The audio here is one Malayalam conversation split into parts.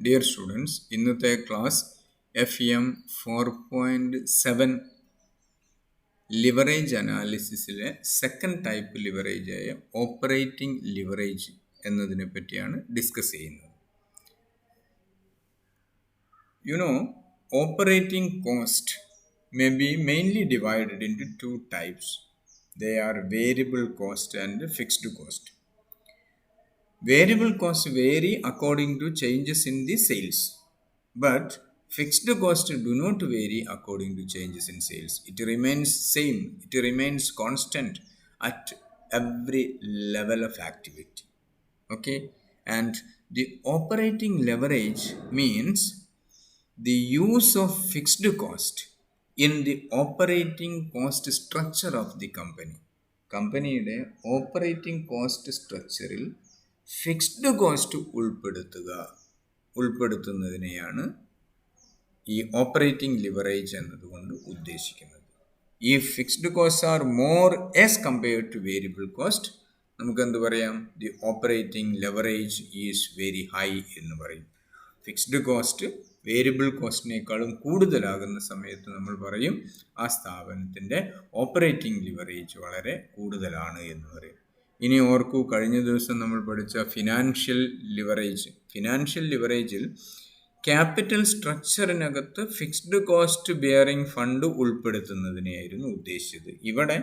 Dear students, ഇന്നത്തെ ക്ലാസ് FEM 4.7 ലിവറേജ് അനാലിസിസിലെ സെക്കൻഡ് ടൈപ്പ് ലിവറേജായ ഓപ്പറേറ്റിംഗ് ലിവറേജ് എന്നതിനെ പറ്റിയാണ് ഡിസ്കസ് ചെയ്യുന്നത്. Operating cost may be mainly divided into two types. They are variable cost and fixed cost. Variable costs vary according to changes in the sales, but fixed costs do not vary according to changes in sales. It remains same, it remains constant at every level of activity. Okay, and the operating leverage means the use of fixed cost in the operating cost structure of the company. കമ്പനിയുടെ ഓപ്പറേറ്റിംഗ് കോസ്റ്റ് സ്ട്രക്ചറിൽ ഫിക്സ്ഡ് കോസ്റ്റ് ഉൾപ്പെടുത്തുന്നതിനെയാണ് ഈ ഓപ്പറേറ്റിംഗ് ലിവറേജ് എന്നതുകൊണ്ട് ഉദ്ദേശിക്കുന്നത്. ഈ fixed cost are more as compared to variable cost, നമുക്ക് എന്ത് പറയാം? The operating leverage is very high എന്ന് പറയും. ഫിക്സ്ഡ് കോസ്റ്റ് വേരിയബിൾ കോസ്റ്റിനേക്കാളും കൂടുതലാകുന്ന സമയത്ത് നമ്മൾ പറയും ആ സ്ഥാപനത്തിൻ്റെ ഓപ്പറേറ്റിംഗ് ലിവറേജ് വളരെ കൂടുതലാണ് എന്ന് പറയും. ഇനി ഓർക്കൂ, കഴിഞ്ഞ ദിവസം നമ്മൾ പഠിച്ച ഫിനാൻഷ്യൽ ലിവറേജിൽ ക്യാപിറ്റൽ സ്ട്രക്ചറിനകത്ത് ഫിക്സ്ഡ് കോസ്റ്റ് ബിയറിംഗ് ഫണ്ട് ഉൾപ്പെടുത്തുന്നതിനെയായിരുന്നു ഉദ്ദേശിച്ചത്. ഇവിടെ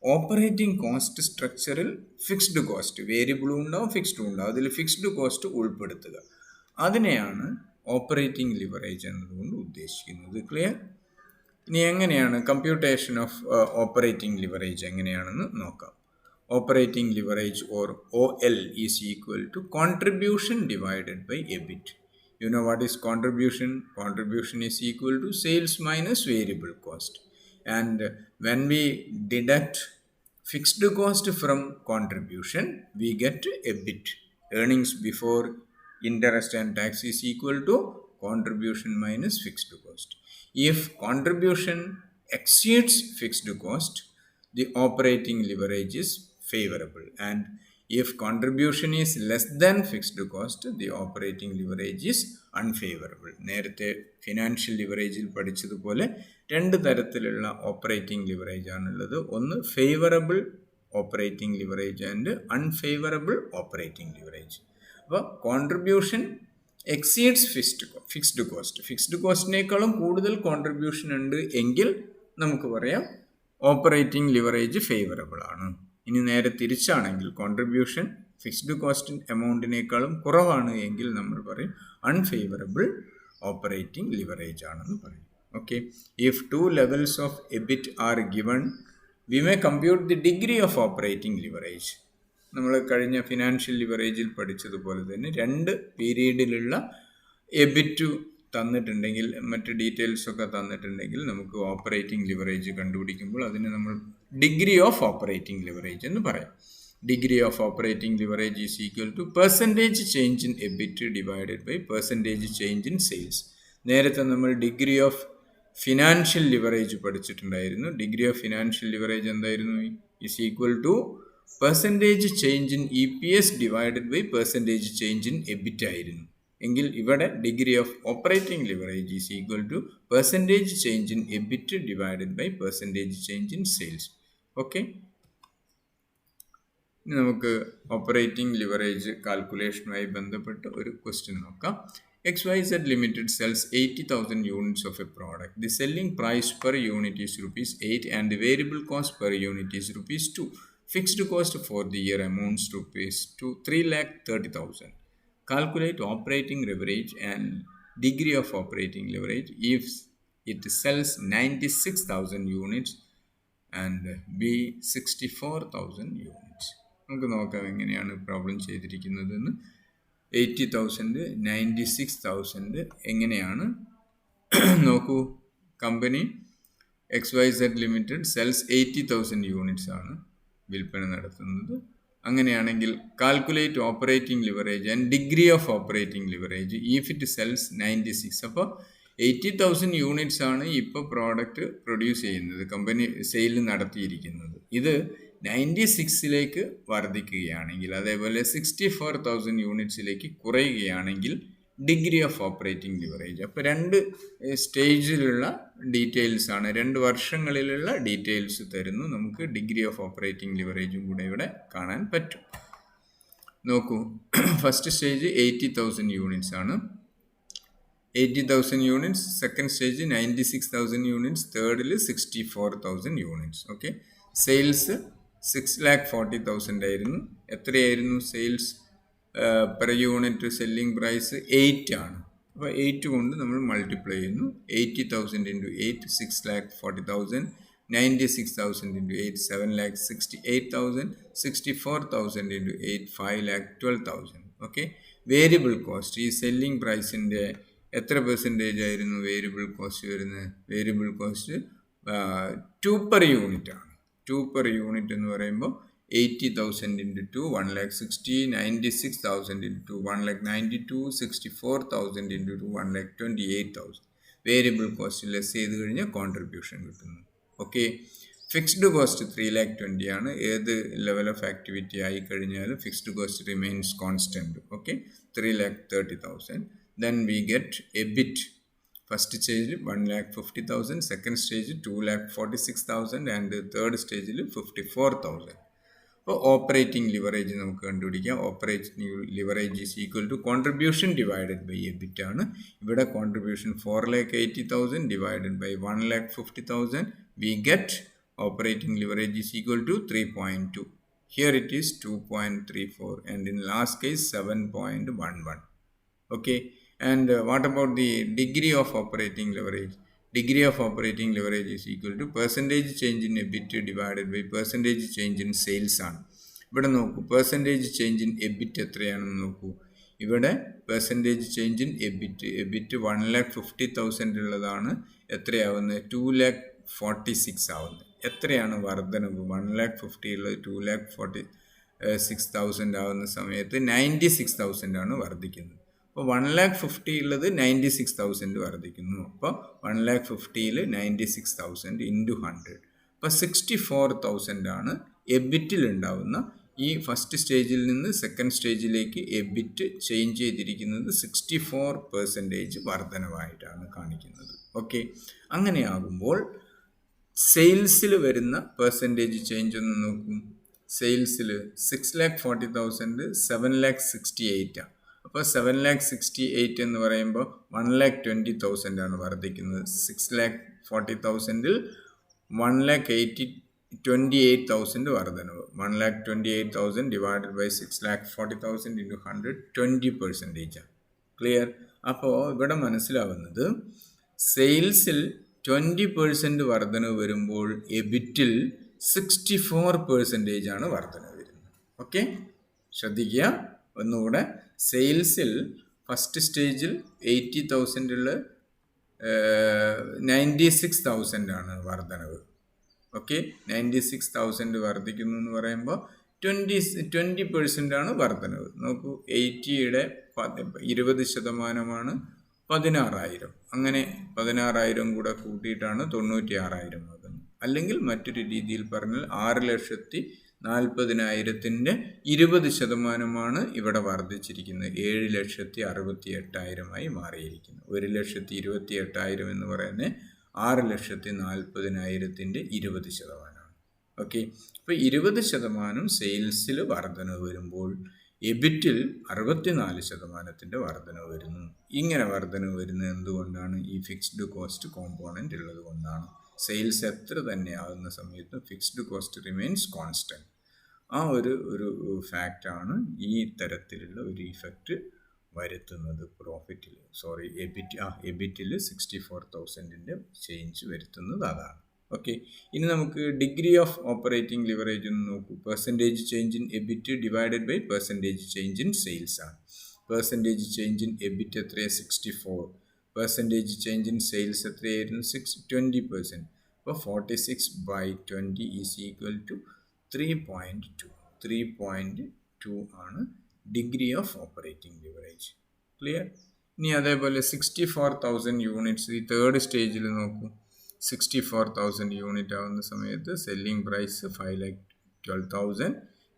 ഓപ്പറേറ്റിംഗ് കോസ്റ്റ് സ്ട്രക്ചറിൽ ഫിക്സ്ഡ് കോസ്റ്റ്, വേരിയബിളും ഉണ്ടാവും ഫിക്സ്ഡും ഉണ്ടാവും, അതിൽ ഫിക്സ്ഡ് കോസ്റ്റ് ഉൾപ്പെടുത്തുക, അതിനെയാണ് ഓപ്പറേറ്റിംഗ് ലിവറേജ് എന്നതുകൊണ്ട് ഉദ്ദേശിക്കുന്നത്. ക്ലിയർ? ഇനി എങ്ങനെയാണ് കമ്പ്യൂട്ടേഷൻ ഓഫ് ഓപ്പറേറ്റിംഗ് ലിവറേജ് എങ്ങനെയാണെന്ന് നോക്കാം. Operating leverage or OL is equal to contribution divided by EBIT. You know what is contribution? Contribution is equal to sales minus variable cost. And when we deduct fixed cost from contribution, we get EBIT. Earnings before interest and tax is equal to contribution minus fixed cost. If contribution exceeds fixed cost, the operating leverage is favorable, and if contribution is less than fixed cost, the operating leverage is unfavorable. നേരത്തെ ഫിനാൻഷ്യൽ ലിവറേജിൽ പഠിച്ചതുപോലെ രണ്ട് തരത്തിലുള്ള ഓപ്പറേറ്റിംഗ് ലിവറേജ് ആണുള്ളത്. ഒന്ന് favourable operating leverage and unfavourable operating leverage. അപ്പോൾ കോൺട്രിബ്യൂഷൻ എക്സീഡ്സ് ഫിക്സ്ഡ് കോസ്റ്റിനേക്കാളും കൂടുതൽ കോൺട്രിബ്യൂഷൻ ഉണ്ട് എങ്കിൽ നമുക്ക് പറയാം ഓപ്പറേറ്റിംഗ് ലിവറേജ് ഫേവറബിൾ ആണ്. ഇനി നേരെ തിരിച്ചാണെങ്കിൽ കോൺട്രിബ്യൂഷൻ ഫിക്സ്ഡ് കോസ്റ്റ് എമൗണ്ടിനേക്കാളും കുറവാണ് എങ്കിൽ നമ്മൾ പറയും അൺഫേവറബിൾ ഓപ്പറേറ്റിംഗ് ലിവറേജ് ആണെന്ന് പറയും. Okay, if to levels of EBIT are given, we may compute the degree of operating leverage. നമ്മൾ കഴിഞ്ഞ ഫിനാൻഷ്യൽ ലിവറേജിൽ പഠിച്ചതുപോലെ തന്നെ രണ്ട് പീരീഡിലുള്ള എബിറ്റ് തന്നിട്ടുണ്ടെങ്കിൽ, മറ്റ് ഡീറ്റെയിൽസ് ഒക്കെ തന്നിട്ടുണ്ടെങ്കിൽ നമുക്ക് ഓപ്പറേറ്റിംഗ് ലിവറേജ് കണ്ടുപിടിക്കുമ്പോൾ അതിനെ നമ്മൾ ഡിഗ്രി ഓഫ് ഓപ്പറേറ്റിംഗ് ലിവറേജ് എന്ന് പറയാം. Degree of operating leverage is equal to percentage change in EBIT divided by percentage change in sales. നേരത്തെ നമ്മൾ ഡിഗ്രി ഓഫ് ഫിനാൻഷ്യൽ ലിവറേജ് പഠിച്ചിട്ടുണ്ടായിരുന്നു. ഡിഗ്രി ഓഫ് ഫിനാൻഷ്യൽ ലിവറേജ് എന്തായിരുന്നു? Is equal to percentage change in EPS divided by percentage change in EBIT ആയിരുന്നു. എങ്കിൽ ഇവിടെ degree of operating leverage is equal to percentage change in EBIT divided by percentage change in sales. Okay, ഇനി നമുക്ക് ഓപ്പറേറ്റിംഗ് ലിവറേജ് കാൽക്കുലേഷനുമായി ബന്ധപ്പെട്ട് ഒരു ക്വസ്റ്റ്യൻ നോക്കാം. XYZ Limited sells 80,000 units of a product. The selling price per unit is ₹8 and the variable cost per unit is ₹2. Fixed cost for the year amounts to ₹330,000. Calculate operating leverage and degree of operating leverage if it sells 96,000 units and B 64,000 units. നമുക്ക് നോക്കാം എങ്ങനെയാണ് പ്രോബ്ലം ചെയ്തിരിക്കുന്നതെന്ന്. 80,000 96,000 എങ്ങനെയാണ് നോക്കൂ. Company XYZ Limited cells 80,000 units ആണ് വിൽപ്പന നടത്തുന്നത്. അങ്ങനെയാണെങ്കിൽ calculate operating leverage and degree of operating leverage if it cells 96. അപ്പോൾ 80,000 യൂണിറ്റ്സ് ആണ് ഇപ്പോൾ പ്രോഡക്റ്റ് പ്രൊഡ്യൂസ് ചെയ്യുന്നത്, കമ്പനി സെയിൽ നടത്തിയിരിക്കുന്നത്. ഇത് 96 വർദ്ധിക്കുകയാണെങ്കിൽ, അതേപോലെ 64,000 യൂണിറ്റ്സിലേക്ക് കുറയുകയാണെങ്കിൽ ഡിഗ്രി ഓഫ് ഓപ്പറേറ്റിംഗ് ലിവറേജ്. അപ്പോൾ രണ്ട് സ്റ്റേജിലുള്ള ഡീറ്റെയിൽസ് ആണ്, 2 വർഷങ്ങളിലുള്ള ഡീറ്റെയിൽസ് തരുന്നു. നമുക്ക് ഡിഗ്രി ഓഫ് ഓപ്പറേറ്റിംഗ് ലിവറേജും കൂടെ ഇവിടെ കാണാൻ പറ്റും. നോക്കൂ, ഫസ്റ്റ് സ്റ്റേജ് 80,000 യൂണിറ്റ്സ് ആണ്. 80,000 യൂണിറ്റ്സ്. Second stage 96,000 units. തേർഡിൽ 64,000 യൂണിറ്റ്സ്. ഓക്കെ, സെയിൽസ് 6,40,000 ആയിരുന്നു. എത്രയായിരുന്നു sales per unit? Selling price 8 ആണ്. അപ്പോൾ 8 കൊണ്ട് നമ്മൾ മൾട്ടിപ്ലൈ ചെയ്യുന്നു. 80,000 into 8 6,40,000. 96,000 into 8 7,68,000. 64,000 into 8 5,12,000. Okay, variable cost ഈ സെല്ലിംഗ് പ്രൈസിൻ്റെ എത്ര പെർസെൻറ്റേജ് ആയിരുന്നു വേരിയബിൾ കോസ്റ്റ് വരുന്നത്? വേരിയബിൾ കോസ്റ്റ് 2 പെർ യൂണിറ്റ് ആണ്. 2 പെർ യൂണിറ്റ് എന്ന് പറയുമ്പോൾ 80,000 into 2 1,60,000. 96,000 into 1,92,000. 64,000 into 2 1,28,000. Variable cost less ചെയ്ത് കഴിഞ്ഞാൽ കോൺട്രിബ്യൂഷൻ കിട്ടുന്നു. ഓക്കെ, ഫിക്സ്ഡ് കോസ്റ്റ് 3,20,000 ആണ്. ഏത് ലെവൽ ഓഫ് ആക്ടിവിറ്റി ആയി കഴിഞ്ഞാലും fixed cost remains constant. Okay, 3,30,000. Then we get EBIT. First stage 1,50,000, second stage 2,46,000 and third stage 54,000. അപ്പോൾ ഓപ്പറേറ്റിംഗ് ലിവറേജ് നമുക്ക് കണ്ടുപിടിക്കാം. Operating leverage is equal to contribution divided by EBIT ആണ്. ഇവിടെ contribution 4,80,000 divided by 1,50,000. We get operating leverage is equal to 3.2. Here it is 2.34 and in last case 7.11. Okay, and what about the degree of operating leverage? Degree of operating leverage is equal to percentage change in EBIT divided by percentage change in sales ആണ്. ഇവിടെ നോക്കൂ, പെർസെൻറ്റേജ് ചേഞ്ച് ഇൻ എബിറ്റ് എത്രയാണെന്ന് നോക്കൂ. ഇവിടെ പെർസെൻറ്റേജ് ചേഞ്ച് ഇൻ എബിറ്റ് 1,50,000 ഉള്ളതാണ്. എത്രയാവുന്നത്? 2,46,000 ആവുന്നത്. എത്രയാണ് വർധനവ്? 1,50,000 ഉള്ളത് 2,46,000 ആവുന്ന സമയത്ത് 96,000 ആണ് വർദ്ധിക്കുന്നത്. അപ്പോൾ 1,50,000 ഉള്ളത് 96,000 വർദ്ധിക്കുന്നു. അപ്പോൾ 1,50,000 96,000 ഇൻറ്റു 100. അപ്പോൾ 64,000 ആണ് എബിറ്റിൽ ഉണ്ടാവുന്ന. ഈ ഫസ്റ്റ് സ്റ്റേജിൽ നിന്ന് സെക്കൻഡ് സ്റ്റേജിലേക്ക് എബിറ്റ് ചേഞ്ച് ചെയ്തിരിക്കുന്നത് 64% വർധനവായിട്ടാണ് കാണിക്കുന്നത്. ഓക്കെ, അങ്ങനെയാകുമ്പോൾ സെയിൽസിൽ വരുന്ന പെർസെൻറ്റേജ് ചേഞ്ച് ഒന്ന് നോക്കും. സെയിൽസിൽ 6,40,000 7,68,000 ആണ്. അപ്പോൾ 7,68,000 എന്ന് പറയുമ്പോൾ 1,20,000 ആണ് വർദ്ധിക്കുന്നത്. 6,40,000 1,28,000 വർധനവ്. 1,28,000 ഡിവൈഡഡ് ബൈ 6,40,000 ഇൻറ്റു 100 20% ആണ്. ക്ലിയർ? അപ്പോൾ ഇവിടെ മനസ്സിലാവുന്നത് സെയിൽസിൽ 20% വർധനവ് വരുമ്പോൾ എബിറ്റിൽ 64% ആണ് വർധനവ് വരുന്നത്. ഓക്കെ, ശ്രദ്ധിക്കുക ഒന്നുകൂടെ. സെയിൽസിൽ ഫസ്റ്റ് സ്റ്റേജിൽ 80,000 ഉള്ള 96,000 ആണ് വർധനവ്. ഓക്കെ, 96,000 വർദ്ധിക്കുന്നു എന്ന് പറയുമ്പോൾ 20% ആണ് വർധനവ്. നോക്കൂ, 80യുടെ 20% 16,000. അങ്ങനെ 16,000 കൂടെ കൂട്ടിയിട്ടാണ് 96,000 ആകുന്നത്. അല്ലെങ്കിൽ മറ്റൊരു രീതിയിൽ പറഞ്ഞാൽ 6,40,000 20% ഇവിടെ വർദ്ധിച്ചിരിക്കുന്നത്. 7,68,000 മാറിയിരിക്കുന്നു. 1,28,000 എന്ന് പറയുന്നത് 6,40,000 20%. ഓക്കെ, അപ്പോൾ 20% സെയിൽസിൽ വർധനവ് വരുമ്പോൾ എബിറ്റിൽ 64% വർധനവ് വരുന്നു. ഇങ്ങനെ വർധനവ് വരുന്നത് എന്തുകൊണ്ടാണ്? ഈ ഫിക്സ്ഡ് കോസ്റ്റ് കോമ്പോണൻ്റ് ഉള്ളത് കൊണ്ടാണ്. സെയിൽസ് എത്ര തന്നെ ആകുന്ന സമയത്തും ഫിക്സ്ഡ് കോസ്റ്റ് റിമെയിൻസ് കോൺസ്റ്റൻറ്റ്. ആ ഒരു ഫാക്റ്റാണ് ഈ തരത്തിലുള്ള ഒരു ഇഫക്റ്റ് വരുത്തുന്നത് പ്രോഫിറ്റിൽ. എബിറ്റിൽ 64,000 ചേഞ്ച് വരുത്തുന്നത് അതാണ്. ഓക്കെ, ഇനി നമുക്ക് ഡിഗ്രി ഓഫ് ഓപ്പറേറ്റിംഗ് ലിവറേജ് ഒന്ന് നോക്കൂ. Percentage change in EBIT divided by percentage change in sales ആണ്. പെർസെൻറ്റേജ് ചേഞ്ച് ഇൻ എബിറ്റ് എത്രയാണ്? 64. പെർസെൻറ്റേജ് ചേഞ്ച് ഇൻ സെയിൽസ് എത്രയായിരുന്നു? 20%. അപ്പോൾ 46/20 ഈസ് ഈക്വൽ ടു 3.2. 3.2 ആണ് degree of operating leverage. Clear? ഇനി അതേപോലെ 64,000 യൂണിറ്റ്സ് ഈ തേർഡ് സ്റ്റേജിൽ നോക്കൂ. 64,000 യൂണിറ്റ് ആവുന്ന സമയത്ത് സെല്ലിംഗ് പ്രൈസ് 5,12,000.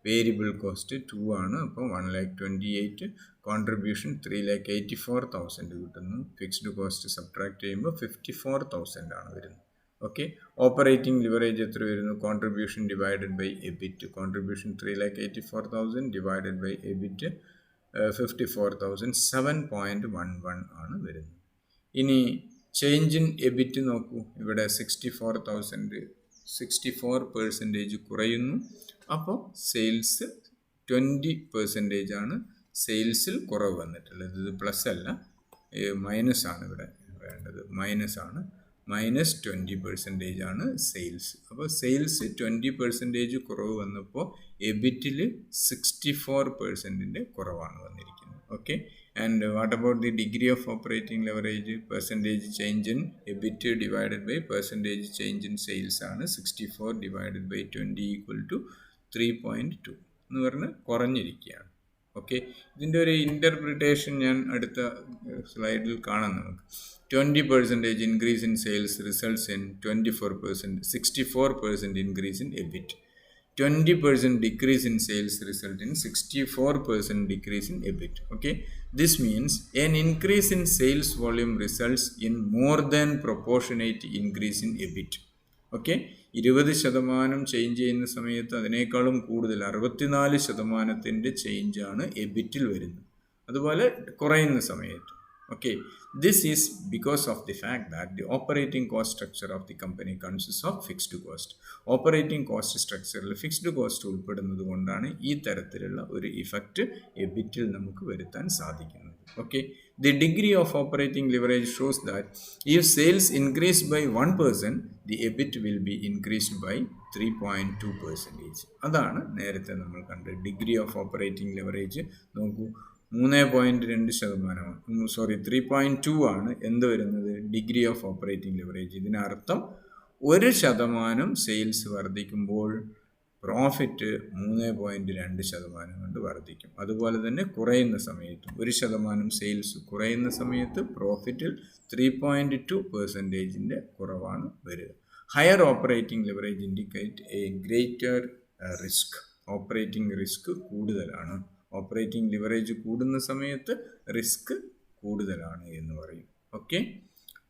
വേരിയബിൾ കോസ്റ്റ് 2 ആണ്. അപ്പോൾ 1,28,000 കോൺട്രിബ്യൂഷൻ 3,84,000 കിട്ടുന്നു. ഫിക്സ്ഡ് കോസ്റ്റ് സബ്ട്രാക്ട് ചെയ്യുമ്പോൾ 54,000 ആണ് വരുന്നത്. ഓക്കെ, ഓപ്പറേറ്റിംഗ് ലിവറേജ് എത്ര വരുന്നു? Contribution divided by EBIT. Contribution 3,84,000 divided by EBIT 54,000, 7.11 ആണ് വരുന്നത്. ഇനി ചേഞ്ച് ഇൻ എബിറ്റ് നോക്കൂ. ഇവിടെ 64% കുറയുന്നു. അപ്പോൾ സെയിൽസ് 20% ആണ് സെയിൽസിൽ കുറവ് വന്നിട്ടുള്ളത്. ഇത് പ്ലസ് അല്ല, മൈനസ് ആണ് ഇവിടെ വേണ്ടത്. മൈനസ് ആണ്, -20% ആണ് സെയിൽസ്. അപ്പോൾ സെയിൽസ് 20% കുറവ് വന്നപ്പോൾ എബിറ്റിൽ 64% കുറവാണ് വന്നിരിക്കുന്നത്. Okay, and what about the degree of operating leverage? Percentage change in EBIT divided by percentage change in sales ആണ്. 64 divided by 20 equal to 3.2 എന്ന് പറഞ്ഞ് കുറഞ്ഞിരിക്കുകയാണ്. ഓക്കെ, ഇതിൻ്റെ ഒരു ഇൻ്റർപ്രിട്ടേഷൻ ഞാൻ അടുത്ത സ്ലൈഡിൽ കാണാം. നമുക്ക് 20% increase in sales results in 64% increase in EBIT. 20% decrease in sales result in 64% decrease in EBIT. Okay, this means an increase in sales volume results in more than proportionate increase in EBIT. Okay, 20% change ചെയ്യുന്ന സമയത്ത് അതിനേക്കാളും കൂടുതൽ 64% ചേഞ്ചാണ് എബിറ്റിൽ വരുന്നത്. അതുപോലെ കുറയുന്ന സമയത്ത്. Okay, this is because of the fact that the operating cost structure of the company consists of fixed cost. Operating cost structureൽ ഫിക്സ്ഡ് കോസ്റ്റ് ഉൾപ്പെടുന്നത് കൊണ്ടാണ് ഈ തരത്തിലുള്ള ഒരു ഇഫക്റ്റ് എബിറ്റിൽ നമുക്ക് വരുത്താൻ സാധിക്കുന്നത്. Okay, the degree of operating leverage shows that if sales increase by 1%, the EBIT will be increased by 3.2%. അതാണ് നേരത്തെ നമ്മൾ കണ്ടത് ഡിഗ്രി ഓഫ് ഓപ്പറേറ്റിംഗ് ലെവറേജ്. നോക്കൂ, 3.2 ആണ് എന്ത് വരുന്നത്? Degree of operating leverage. ഇതിനർത്ഥം 1% സെയിൽസ് വർദ്ധിക്കുമ്പോൾ പ്രോഫിറ്റ് 3.2% കൊണ്ട് വർദ്ധിക്കും. അതുപോലെ തന്നെ കുറയുന്ന സമയത്തും 1% സെയിൽസ് കുറയുന്ന സമയത്ത് പ്രോഫിറ്റിൽ 3.2% കുറവാണ് വരിക. Higher operating leverage indicate A greater risk. Operating risk കൂടുതലാണ്. ഓപ്പറേറ്റിംഗ് ലിവറേജ് കൂടുന്ന സമയത്ത് റിസ്ക് കൂടുതലാണ് എന്ന് പറയും. ഓക്കെ,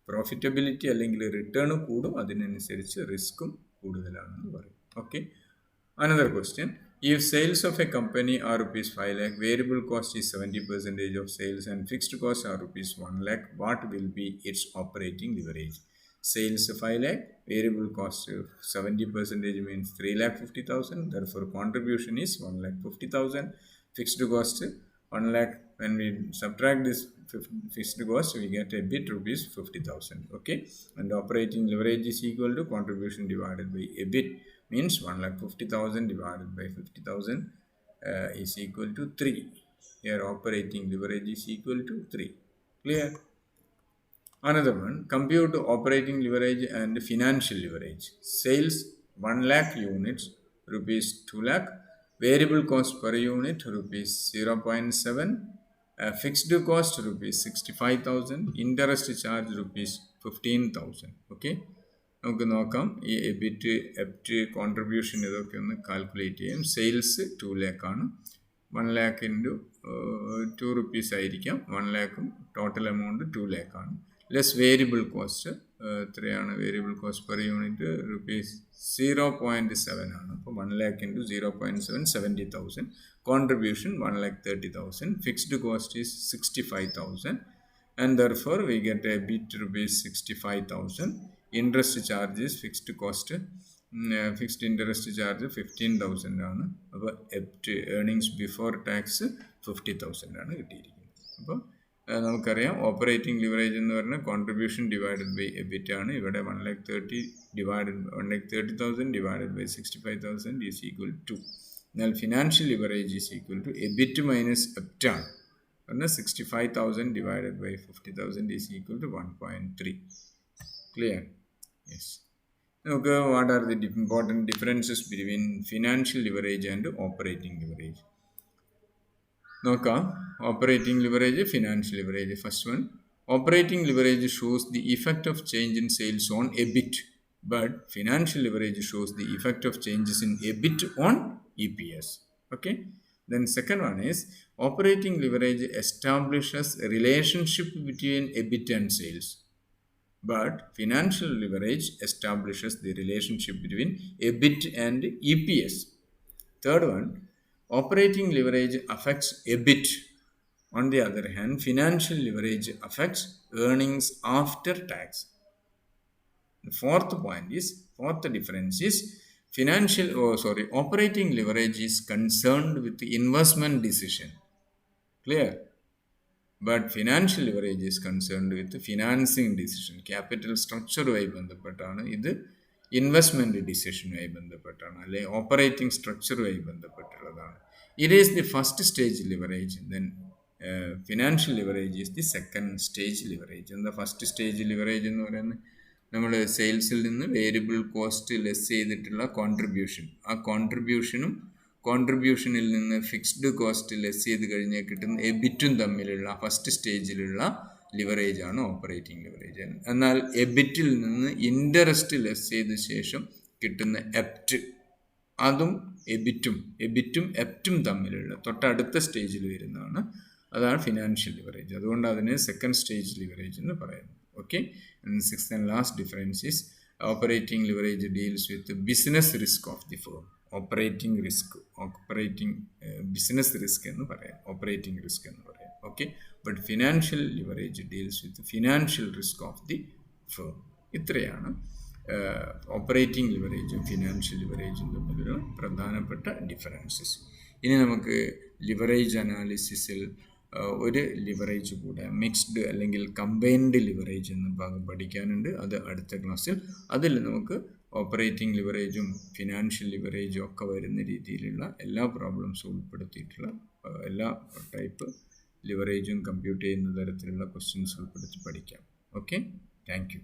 പ്രോഫിറ്റബിലിറ്റി അല്ലെങ്കിൽ റിട്ടേൺ കൂടും, അതിനനുസരിച്ച് റിസ്ക്കും കൂടുതലാണെന്ന് പറയും. Okay, another question. If sales of a company are rupees 5 lakh, variable cost is 70% of sales and fixed costs are rupees 1 lakh, what will be its operating leverage? Sales 5 lakh, variable cost 70% means 3,50,000, therefore contribution is 1,50,000. Fixed cost 1 lakh. When we subtract this fixed cost, we get a bit rupees 50,000. Okay, and operating leverage is equal to contribution divided by EBIT, means 1,50,000 divided by 50,000 is equal to 3. Here operating leverage is equal to 3. Clear? Another one, compute operating leverage and financial leverage. Sales 1 lakh units, rupees 2 lakh. Variable cost per unit rupees 0.7, fixed cost rupees 65,000, interest charge rupees 15,000. Okay, നമുക്ക് നോക്കാം ഈ എബിറ്റ് കോൺട്രിബ്യൂഷൻ ഇതൊക്കെ ഒന്ന് കാൽക്കുലേറ്റ് ചെയ്യാം. സെയിൽസ് 2 lakh ആണ്. 1 lakh ഇൻറ്റു 2 rupees ആയിരിക്കാം. 1 lakh ടോട്ടൽ എമൗണ്ട് 2 lakh ആണ്. ലെസ് വേരിയബിൾ കോസ്റ്റ് എത്രയാണ്? Variable cost per unit rupees 0.7 ആണ്. അപ്പോൾ 1 lakh into 0.7, 70,000. Contribution 1,30,000. Fixed cost is 65,000 and therefore we get a bit rupees 65,000. Interest charges, fixed cost, fixed interest charge 15,000 ആണ്. അപ്പോൾ ഏർണിങ്സ് ബിഫോർ ടാക്സ് 50,000 ആണ് കിട്ടിയിരിക്കുന്നത്. അപ്പോൾ നമുക്കറിയാം ഓപ്പറേറ്റിംഗ് ലിവറേജ് എന്ന് പറഞ്ഞാൽ കോൺട്രിബ്യൂഷൻ ഡിവൈഡഡ് ബൈ എബിറ്റ് ആണ്. ഇവിടെ 1,30,000 divided by 65,000 is equal to. എന്നാൽ financial leverage is equal to EBIT minus EBT ആണ്. പറഞ്ഞാൽ 65,000 ഡിവൈഡഡ് ബൈ 50,000 ഈസ് ഈക്വൽ ടു 1.3. ക്ലിയർ? യെസ്. നമുക്ക് what are the important differences between financial leverage and operating leverage നോക്കാം. Operating leverage, financial leverage. First one, operating leverage shows the effect of change in sales on EBIT, but financial leverage shows the effect of changes in EBIT on EPS. Okay. Then second one is operating leverage establishes a relationship between EBIT and sales. But financial leverage establishes the relationship between EBIT and EPS. Third one, operating leverage affects EBIT. On the other hand, financial leverage affects earnings after tax. The fourth difference is operating leverage is concerned with the investment decision. Clear? But financial leverage is concerned with the financing decision. Capital structure-മായി ബന്ധപ്പെട്ടാണ് ഇത് ഇൻവെസ്റ്റ്മെൻറ്റ് ഡിസിഷനുമായി ബന്ധപ്പെട്ടാണ്, അല്ലെങ്കിൽ ഓപ്പറേറ്റിംഗ് സ്ട്രക്ചറുമായി ബന്ധപ്പെട്ടുള്ളതാണ്. It is the first stage leverage. Then financial leverage is the second stage leverage. എന്താ ഫസ്റ്റ് സ്റ്റേജ് ലിവറേജ് എന്ന് പറയുന്നത്? നമ്മൾ സെയിൽസിൽ നിന്ന് വേരിയബിൾ കോസ്റ്റ് ലെസ് ചെയ്തിട്ടുള്ള കോൺട്രിബ്യൂഷൻ, ആ കോൺട്രിബ്യൂഷനിൽ നിന്ന് ഫിക്സ്ഡ് കോസ്റ്റ് ലെസ് ചെയ്ത് കഴിഞ്ഞാൽ കിട്ടുന്ന എബിറ്റും തമ്മിലുള്ള ഫസ്റ്റ് സ്റ്റേജിലുള്ള ലിവറേജ് ആണ് ഓപ്പറേറ്റിംഗ് ലിവറേജ്. എന്നാൽ എബിറ്റിൽ നിന്ന് ഇൻട്രസ്റ്റ് ലെസ് ചെയ്ത ശേഷം കിട്ടുന്ന എപ്റ്റ്, അതും എബിറ്റും എപ്റ്റും തമ്മിലുള്ള തൊട്ടടുത്ത സ്റ്റേജിൽ വരുന്നതാണ്, അതാണ് ഫിനാൻഷ്യൽ ലിവറേജ്. അതുകൊണ്ട് അതിനെ സെക്കൻഡ് സ്റ്റേജ് ലിവറേജ് എന്ന് പറയുന്നു. Okay. Sixth and last difference is operating leverage deals with business risk of the firm. Operating business risk എന്ന് പറയാം, ഓപ്പറേറ്റിംഗ് റിസ്ക് എന്ന് പറയാം. Okay. But financial leverage deals with financial risk of the firm. ഇത്രയാണ് ഓപ്പറേറ്റിംഗ് ലിവറേജും ഫിനാൻഷ്യൽ ലിവറേജും തമ്മിലുള്ള പ്രധാനപ്പെട്ട ഡിഫറൻസസ്. ഇനി നമുക്ക് ലിവറേജ് അനാലിസിസിൽ ഒരു ലിവറേജ് കൂടെ, മിക്സ്ഡ് അല്ലെങ്കിൽ കമ്പൈൻഡ് ലിവറേജ് എന്ന ഭാഗം പഠിക്കാനുണ്ട്. അത് അടുത്ത ക്ലാസ്സിൽ. അതിൽ നമുക്ക് ഓപ്പറേറ്റിംഗ് ലിവറേജും ഫിനാൻഷ്യൽ ലിവറേജും ഒക്കെ വരുന്ന രീതിയിലുള്ള എല്ലാ പ്രോബ്ലംസും ഉൾപ്പെടുത്തിയിട്ടുള്ള എല്ലാ ടൈപ്പ് ലിവറേജും കമ്പ്യൂട്ട് ചെയ്യുന്ന തരത്തിലുള്ള ക്വസ്റ്റ്യൻസ് ഉൾപ്പെടുത്തി പഠിക്കാം. ഓക്കെ. Thank you.